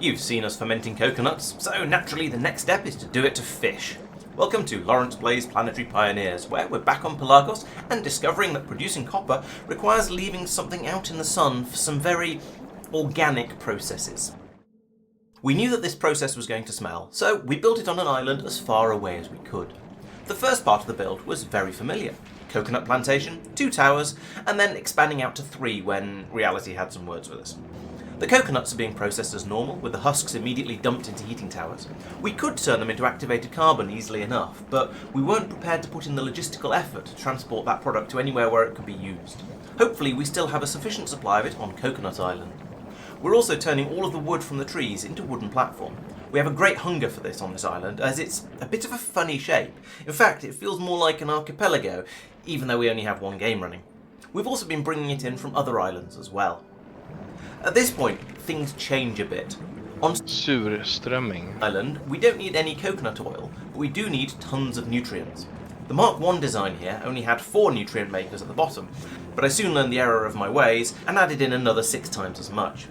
You've seen us fermenting coconuts, so naturally the next step is to do it to fish. Welcome to Laurence plays Planetary Pioneers, where we're back on Pelagos and discovering that producing copper requires leaving something out in the sun for some very organic processes. We knew that this process was going to smell, so we built it on an island as far away as we could. The first part of the build was very familiar. Coconut plantation, 2 towers, and then expanding out to 3 when reality had some words with us. The coconuts are being processed as normal, with the husks immediately dumped into heating towers. We could turn them into activated carbon easily enough, but we weren't prepared to put in the logistical effort to transport that product to anywhere where it could be used. Hopefully we still have a sufficient supply of it on Coconut Island. We're also turning all of the wood from the trees into wooden platform. We have a great hunger for this on this island, as it's a bit of a funny shape. In fact, it feels more like an archipelago, even though we only have 1 game running. We've also been bringing it in from other islands as well. At this point, things change a bit. On Surströmming Island, we don't need any coconut oil, but we do need tons of nutrients. The Mark I design here only had 4 nutrient makers at the bottom, but I soon learned the error of my ways and added in another 6 times as much.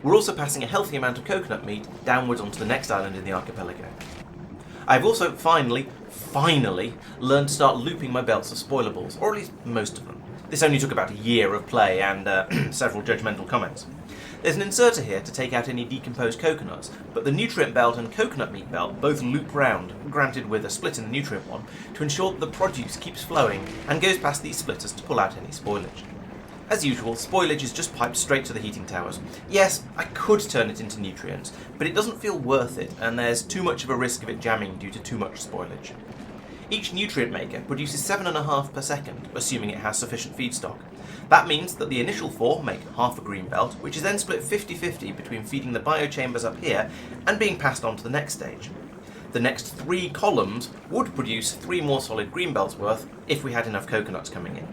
We're also passing a healthy amount of coconut meat downwards onto the next island in the archipelago. I've also finally learned to start looping my belts of spoilables, or at least most of them. This only took about a year of play and several judgmental comments. There's an inserter here to take out any decomposed coconuts, but the nutrient belt and coconut meat belt both loop round, granted with a split in the nutrient one, to ensure that the produce keeps flowing and goes past these splitters to pull out any spoilage. As usual, spoilage is just piped straight to the heating towers. Yes, I could turn it into nutrients, but it doesn't feel worth it, and there's too much of a risk of it jamming due to too much spoilage. Each nutrient maker produces 7.5 per second, assuming it has sufficient feedstock. That means that the initial 4 make half a green belt, which is then split 50-50 between feeding the biochambers up here and being passed on to the next stage. The next 3 columns would produce 3 more solid green belts worth if we had enough coconuts coming in.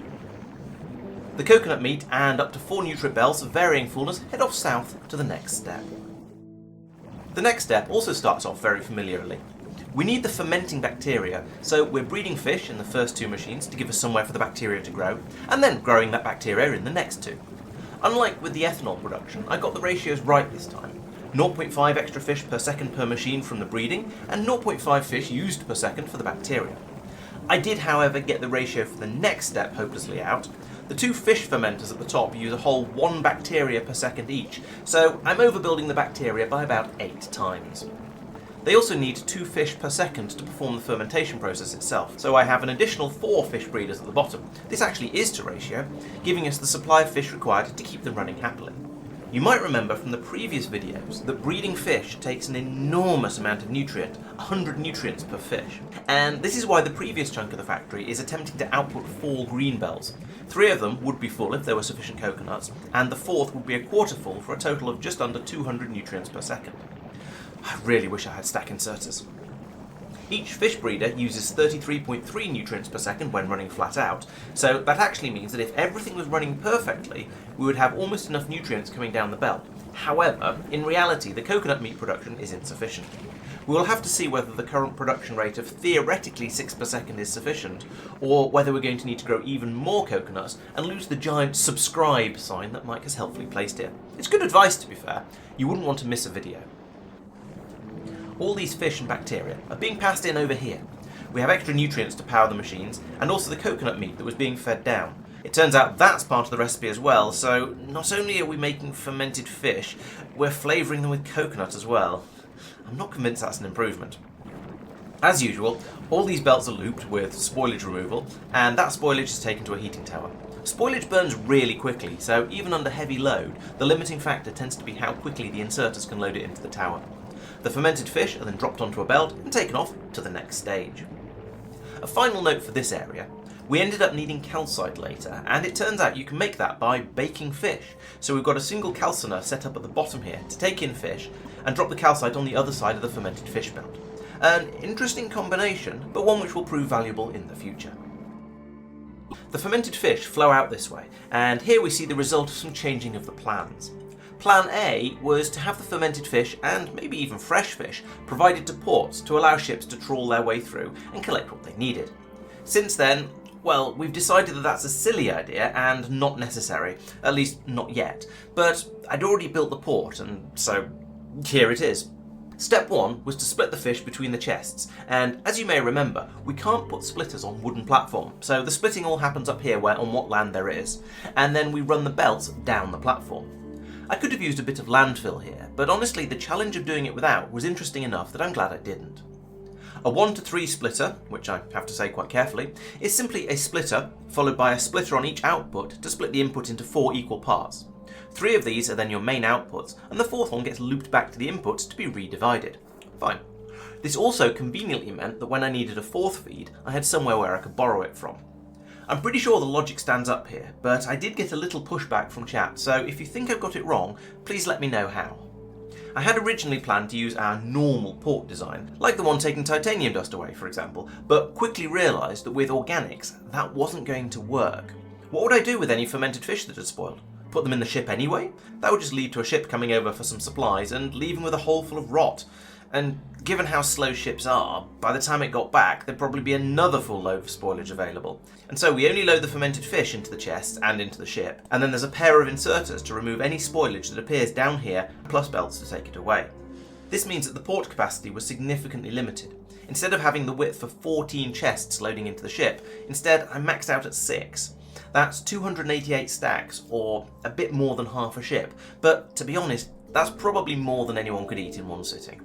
The coconut meat and up to 4 nutrient belts of varying fullness head off south to the next step. The next step also starts off very familiarly. We need the fermenting bacteria, so we're breeding fish in the first 2 machines to give us somewhere for the bacteria to grow, and then growing that bacteria in the next 2. Unlike with the ethanol production, I got the ratios right this time. 0.5 extra fish per second per machine from the breeding, and 0.5 fish used per second for the bacteria. I did, however, get the ratio for the next step hopelessly out. The 2 fish fermenters at the top use a whole 1 bacteria per second each, so I'm overbuilding the bacteria by about 8 times. They also need 2 fish per second to perform the fermentation process itself, so I have an additional 4 fish breeders at the bottom. This actually is to ratio, giving us the supply of fish required to keep them running happily. You might remember from the previous videos that breeding fish takes an enormous amount of nutrient, 100 nutrients per fish. And this is why the previous chunk of the factory is attempting to output 4 green belts. 3 of them would be full if there were sufficient coconuts, and the 4th would be a quarter full for a total of just under 200 nutrients per second. I really wish I had stack inserters. Each fish breeder uses 33.3 nutrients per second when running flat out, so that actually means that if everything was running perfectly, we would have almost enough nutrients coming down the belt. However, in reality, the coconut meat production is insufficient. We will have to see whether the current production rate of theoretically 6 per second is sufficient, or whether we're going to need to grow even more coconuts and lose the giant subscribe sign that Mike has helpfully placed here. It's good advice, to be fair. You wouldn't want to miss a video. All these fish and bacteria are being passed in over here. We have extra nutrients to power the machines, and also the coconut meat that was being fed down. It turns out that's part of the recipe as well, so not only are we making fermented fish, we're flavouring them with coconut as well. I'm not convinced that's an improvement. As usual, all these belts are looped with spoilage removal, and that spoilage is taken to a heating tower. Spoilage burns really quickly, so even under heavy load, the limiting factor tends to be how quickly the inserters can load it into the tower. The fermented fish are then dropped onto a belt and taken off to the next stage. A final note for this area. We ended up needing calcite later, and it turns out you can make that by baking fish. So we've got a single calciner set up at the bottom here to take in fish and drop the calcite on the other side of the fermented fish belt. An interesting combination, but one which will prove valuable in the future. The fermented fish flow out this way, and here we see the result of some changing of the plans. Plan A was to have the fermented fish, and maybe even fresh fish, provided to ports to allow ships to trawl their way through and collect what they needed. Since then, well, we've decided that that's a silly idea and not necessary, at least not yet, but I'd already built the port, and so Here it is. Step 1 was to split the fish between the chests, and as you may remember, we can't put splitters on wooden platform, so the splitting all happens up here where on what land there is, and then we run the belts down the platform. I could have used a bit of landfill here, but honestly the challenge of doing it without was interesting enough that I'm glad I didn't. A 1-to-3 splitter, which I have to say quite carefully, is simply a splitter followed by a splitter on each output to split the input into 4 equal parts. 3 of these are then your main outputs, and the 4th one gets looped back to the inputs to be redivided. Fine. This also conveniently meant that when I needed a 4th feed, I had somewhere where I could borrow it from. I'm pretty sure the logic stands up here, but I did get a little pushback from chat, so if you think I've got it wrong, please let me know how. I had originally planned to use our normal port design, like the one taking titanium dust away for example, but quickly realised that with organics, that wasn't going to work. What would I do with any fermented fish that had spoiled? Put them in the ship anyway? That would just lead to a ship coming over for some supplies and leaving with a hole full of rot. And given how slow ships are, by the time it got back there'd probably be another full load of spoilage available. And so we only load the fermented fish into the chests and into the ship, and then there's a pair of inserters to remove any spoilage that appears down here, plus belts to take it away. This means that the port capacity was significantly limited. Instead of having the width for 14 chests loading into the ship, instead I maxed out at 6. That's 288 stacks, or a bit more than half a ship, but to be honest, that's probably more than anyone could eat in one sitting.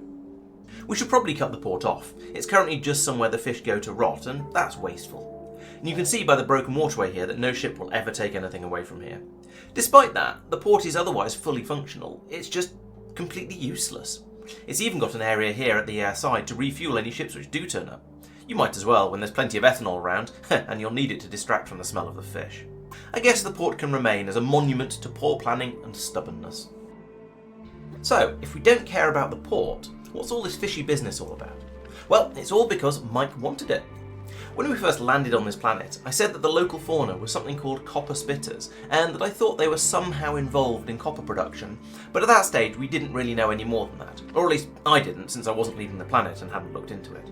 We should probably cut the port off. It's currently just somewhere the fish go to rot, and that's wasteful. And you can see by the broken waterway here that no ship will ever take anything away from here. Despite that, the port is otherwise fully functional, it's just completely useless. It's even got an area here at the side to refuel any ships which do turn up. You might as well when there's plenty of ethanol around, and you'll need it to distract from the smell of the fish. I guess the port can remain as a monument to poor planning and stubbornness. So, if we don't care about the port, what's all this fishy business all about? Well, it's all because Mike wanted it. When we first landed on this planet, I said that the local fauna was something called copper spitters, and that I thought they were somehow involved in copper production, but at that stage we didn't really know any more than that. Or at least I didn't, since I wasn't leaving the planet and hadn't looked into it.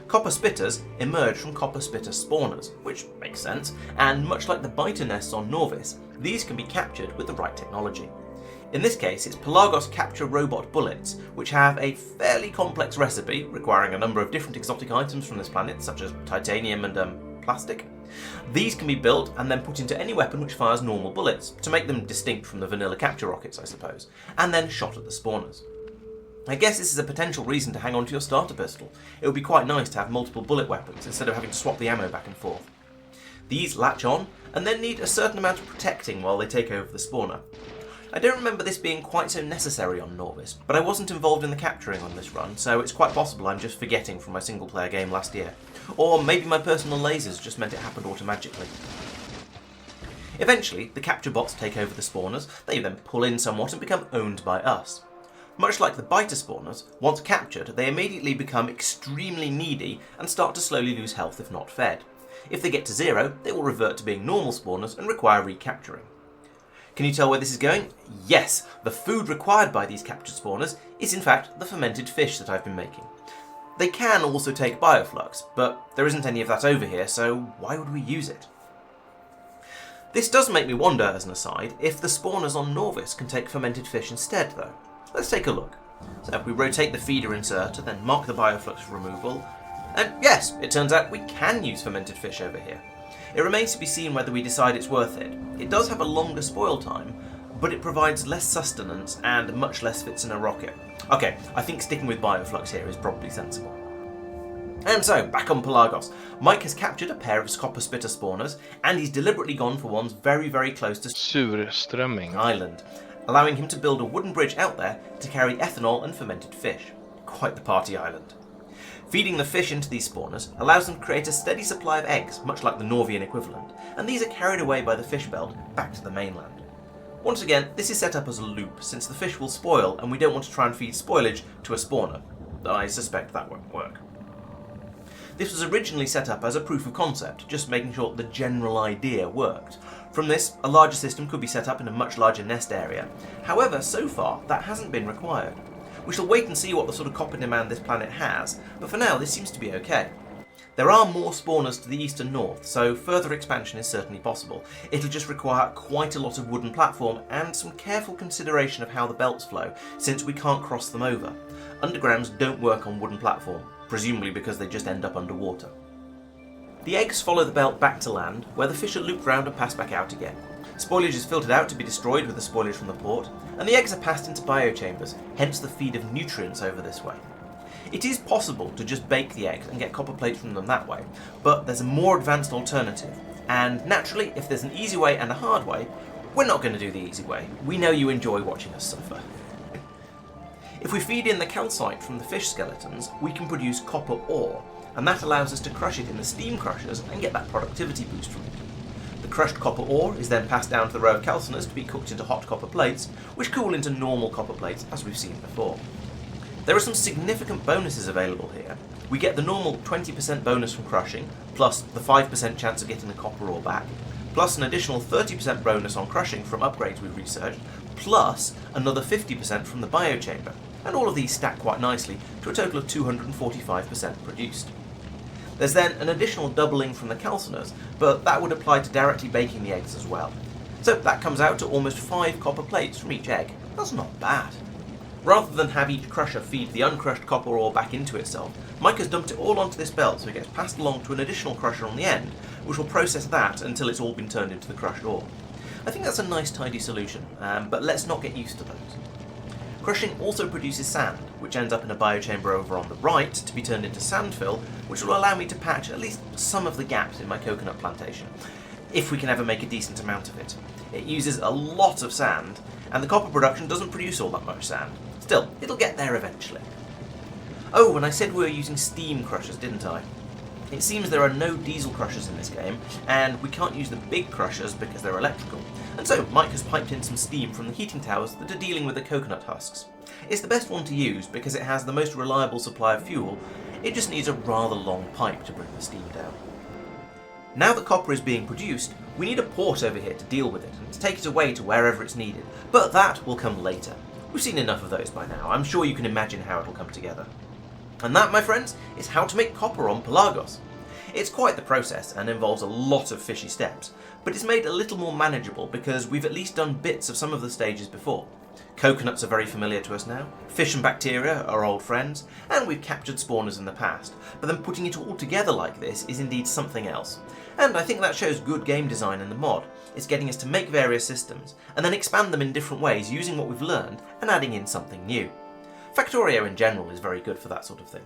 Copper spitters emerge from copper spitter spawners, which makes sense, and much like the biter nests on Norvis, these can be captured with the right technology. In this case, it's Pelagos capture robot bullets, which have a fairly complex recipe requiring a number of different exotic items from this planet, such as titanium and plastic. These can be built and then put into any weapon which fires normal bullets, to make them distinct from the vanilla capture rockets, I suppose, and then shot at the spawners. I guess this is a potential reason to hang on to your starter pistol. It would be quite nice to have multiple bullet weapons instead of having to swap the ammo back and forth. These latch on and then need a certain amount of protecting while they take over the spawner. I don't remember this being quite so necessary on Norvis, but I wasn't involved in the capturing on this run, so it's quite possible I'm just forgetting from my single player game last year. Or maybe my personal lasers just meant it happened automagically. Eventually, the capture bots take over the spawners, they then pull in somewhat and become owned by us. Much like the biter spawners, once captured, they immediately become extremely needy and start to slowly lose health if not fed. If they get to 0, they will revert to being normal spawners and require recapturing. Can you tell where this is going? Yes, the food required by these captured spawners is in fact the fermented fish that I've been making. They can also take bioflux, but there isn't any of that over here, so why would we use it? This does make me wonder, as an aside, if the spawners on Norvis can take fermented fish instead though. Let's take a look. So if we rotate the feeder inserter, then mark the bioflux removal, and yes, it turns out we can use fermented fish over here. It remains to be seen whether we decide it's worth it. It does have a longer spoil time, but it provides less sustenance and much less fits in a rocket. Okay, I think sticking with bioflux here is probably sensible. And so, back on Pelagos, Mike has captured a pair of copper spitter spawners, and he's deliberately gone for ones very, very close to Surströmming Island, allowing him to build a wooden bridge out there to carry ethanol and fermented fish. Quite the party island. Feeding the fish into these spawners allows them to create a steady supply of eggs, much like the Norvian equivalent, and these are carried away by the fish belt back to the mainland. Once again, this is set up as a loop, since the fish will spoil and we don't want to try and feed spoilage to a spawner. I suspect that won't work. This was originally set up as a proof of concept, just making sure the general idea worked. From this, a larger system could be set up in a much larger nest area. However, so far, that hasn't been required. We shall wait and see what the sort of copper demand this planet has, but for now this seems to be okay. There are more spawners to the east and north, so further expansion is certainly possible. It'll just require quite a lot of wooden platform and some careful consideration of how the belts flow, since we can't cross them over. Undergrounds don't work on wooden platform, presumably because they just end up underwater. The eggs follow the belt back to land, where the fish are looped round and passed back out again. Spoilage is filtered out to be destroyed with the spoilage from the port, and the eggs are passed into biochambers, hence the feed of nutrients over this way. It is possible to just bake the eggs and get copper plates from them that way, but there's a more advanced alternative, and naturally, if there's an easy way and a hard way, we're not going to do the easy way. We know you enjoy watching us suffer. If we feed in the calcite from the fish skeletons, we can produce copper ore, and that allows us to crush it in the steam crushers and get that productivity boost from it. The crushed copper ore is then passed down to the row of calciners to be cooked into hot copper plates, which cool into normal copper plates as we've seen before. There are some significant bonuses available here. We get the normal 20% bonus from crushing, plus the 5% chance of getting the copper ore back, plus an additional 30% bonus on crushing from upgrades we've researched, plus another 50% from the biochamber, and all of these stack quite nicely to a total of 245% produced. There's then an additional doubling from the calciners, but that would apply to directly baking the eggs as well. So that comes out to almost 5 copper plates from each egg. That's not bad. Rather than have each crusher feed the uncrushed copper ore back into itself, Mike has dumped it all onto this belt so it gets passed along to an additional crusher on the end, which will process that until it's all been turned into the crushed ore. I think that's a nice tidy solution, but let's not get used to those. Crushing also produces sand, which ends up in a biochamber over on the right to be turned into sandfill, which will allow me to patch at least some of the gaps in my coconut plantation, if we can ever make a decent amount of it. It uses a lot of sand, and the copper production doesn't produce all that much sand. Still, it'll get there eventually. Oh, and I said we were using steam crushers, didn't I? It seems there are no diesel crushers in this game, and we can't use the big crushers because they're electrical, and so Mike has piped in some steam from the heating towers that are dealing with the coconut husks. It's the best one to use because it has the most reliable supply of fuel. It just needs a rather long pipe to bring the steam down. Now that copper is being produced, we need a port over here to deal with it and to take it away to wherever it's needed, but that will come later. We've seen enough of those by now. I'm sure you can imagine how it'll come together. And that, my friends, is how to make copper on Pelagos. It's quite the process and involves a lot of fishy steps, but it's made a little more manageable because we've at least done bits of some of the stages before. Coconuts are very familiar to us now, fish and bacteria are old friends, and we've captured spawners in the past, but then putting it all together like this is indeed something else. And I think that shows good game design in the mod. It's getting us to make various systems, and then expand them in different ways using what we've learned and adding in something new. Factorio in general is very good for that sort of thing.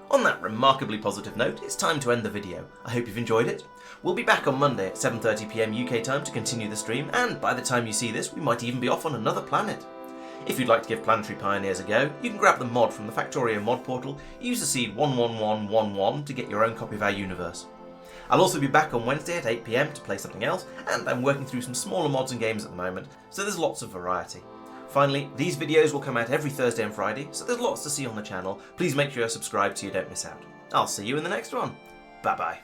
On that remarkably positive note, it's time to end the video. I hope you've enjoyed it. We'll be back on Monday at 7:30 PM UK time to continue the stream, and by the time you see this, we might even be off on another planet. If you'd like to give Planetary Pioneers a go, you can grab the mod from the Factorio mod portal, use the seed 11111 to get your own copy of our universe. I'll also be back on Wednesday at 8 PM to play something else, and I'm working through some smaller mods and games at the moment, so there's lots of variety. Finally, these videos will come out every Thursday and Friday, so there's lots to see on the channel. Please make sure you're subscribed so you don't miss out. I'll see you in the next one. Bye bye.